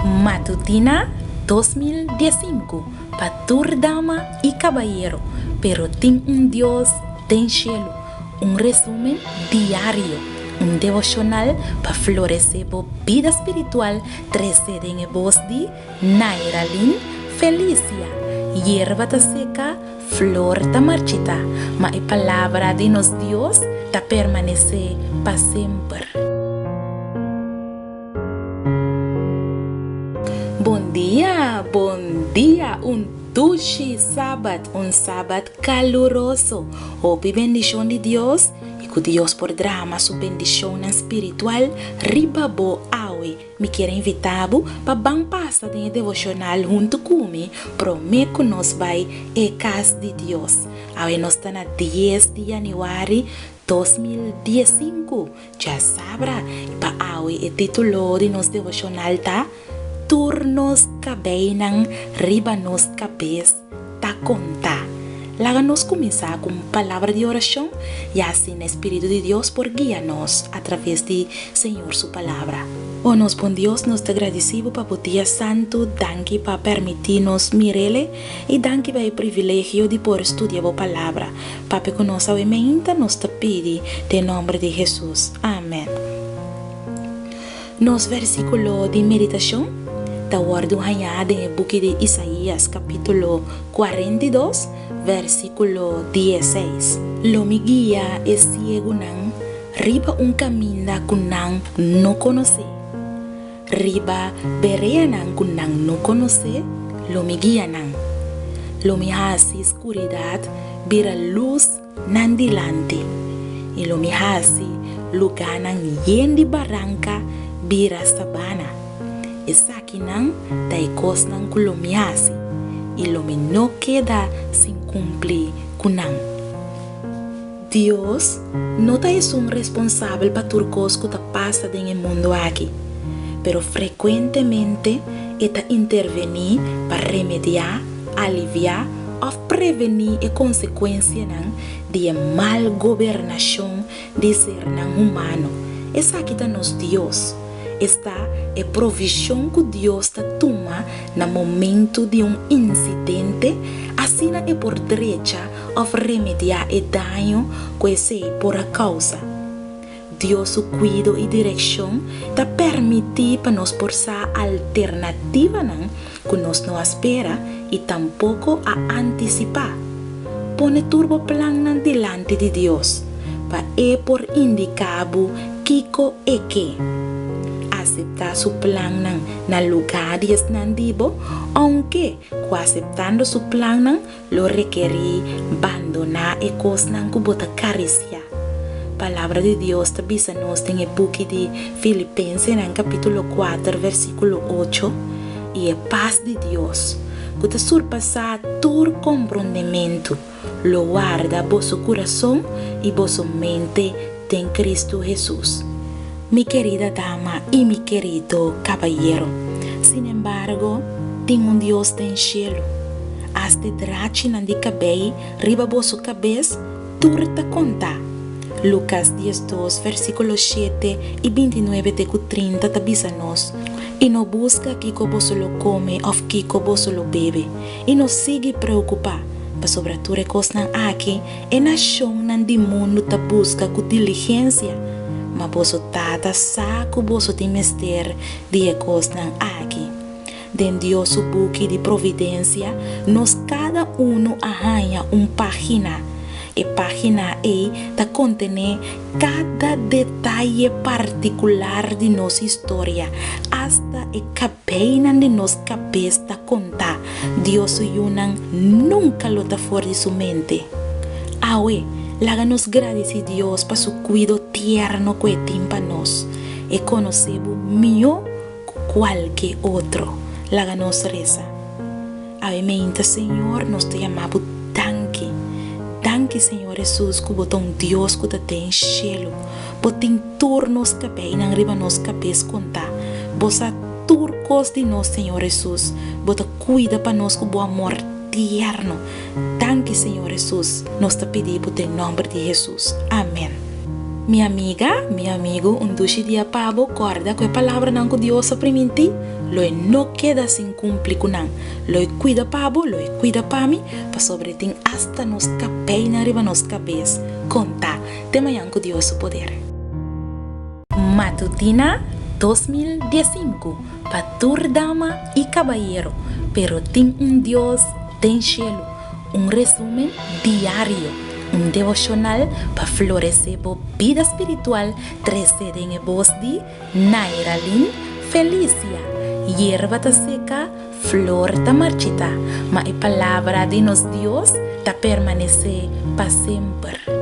Matutina 2015 para dama y caballero, pero tem Dios tem cielo. Resumen diario, devocional para florecer por vida espiritual. 13 en voz de Nairalin Felicia. Hierba ta seca, flor ta marchita, ma a palavra de nos Dios ta permanece para sempre. Bom dia, dulce sábado, sábado caluroso. Hope bendición de Dios y que Dios por drama su bendición espiritual ribabo awe. Me quero invitar para bang passa de devocional junto comigo, prometo que nos vai e casa de Deus. Awe nós está na 10 de janeiro 2015. Já sabrá, para awe o título de nos devocional tá turnos cabeinang riba nos cabeça ta conta. Laga nos começar com palavra de oração e assim o Espírito de Deus por guia-nos através de Senhor sua palavra. Oh, nos bom Deus, nos agradecemos para o dia santo, danke para permitir-nos mirele e danke para o privilégio de poder estudar a palavra. Papi que nós sabemos, nos te pede, em nome de Jesus. Amém. Nos versículo de meditação da ordem hanhada em book de Isaías, capítulo 42, versículo 16. Lo me guia e ciego nan, riba caminho kunang no conhece. Riba berea nan kunang no conhece, lo me guia nan. Lo me hace escuridade, vira luz nan dilante. E lo me hace lugar nan yen de barranca, vira sabana. Essa aqui não dai cos não culomiase e lo me não queda sem cumprir com não. Deus não é responsável para tudo que está passando no mundo aqui, pero frequentemente está intervenir para remediar, aliviar ou prevenir a consequência de mal governação de ser humano. Essa aqui está nos Deus. Esta é provisão que Deus toma no momento de incidente, assim é por direita of remediar o dano que é por a causa. Deus o cuido e direção te permite para nos forçar alternativa que nós não espera e tampouco a antecipar. Pone turbo plan delante de Deus, para por indicar Kiko e que. Aceptar su plan na lugar de nandibo, aunque aceptando su plan lo requerí abandonar e cos que bota caricia. Palabra de Dios te avisa nos en el book de Filipenses en capítulo 4 versículo 8 y el paz de Dios que te surpasa todo comprendimiento lo guarda vosso corazón y vosso mente en Cristo Jesús. Mi querida dama y mi querido caballero, sin embargo, tengo un Dios en cielo. Hasta drachi nandi cabei, riba vosso cabeça, turta conta. Lucas 12, versículo 7 y 29 de 30 te avisa-nos. E não busca kiko vosso lo come ou kiko vosso lo bebe. E não sigue preocupar. Para sobretudo coisas aqui, e na chão nandi mundo te busca com diligência. Mas vosso tata saco vosso de mester de coisas aqui. Dentro do seu book de providência, nós cada arranha página. E página ta contém cada detalhe particular de nossa história, hasta e cabina de nossa cabeça contar. Deus yunan nunca lo ta fora de sua mente. Awe, láganos agradecer Deus para su cuidado tierno que tem para nós. E conhecemos melhor que qualquer outro. Láganos reza. Mente, Senhor, nós te amamos tanque. Danke, Senhor Jesus, que botou Deus que tem cielo. Botem turnos que bem na riba nos cabeça contar. Bosa turcos de nós, Senhor Jesus. Bota cuida para nós com bom amor tierno. Danke, Senhor Jesus. Nós te pedimos em nome de Jesus. Amém. Mi amiga, mi amigo, un dushi dia pabo, corda que palavra não que Deus priminti, loi no queda sin cumplir con nan. Loi cuida pabo, loi cuida pami, pa sobre ting hasta nos capei na riba nos cabeça. Conta, tema yang que Deus poder. Matutina 2015, patur dama y caballero, pero ting un Dios ten cielo, un resumen diario. Un devocional para florecer la vida espiritual, 13 en voz de Nairalyn Felicia. Hierba ta seca, flor ta marchita, mas la palabra de nos Dios ta permanece para siempre.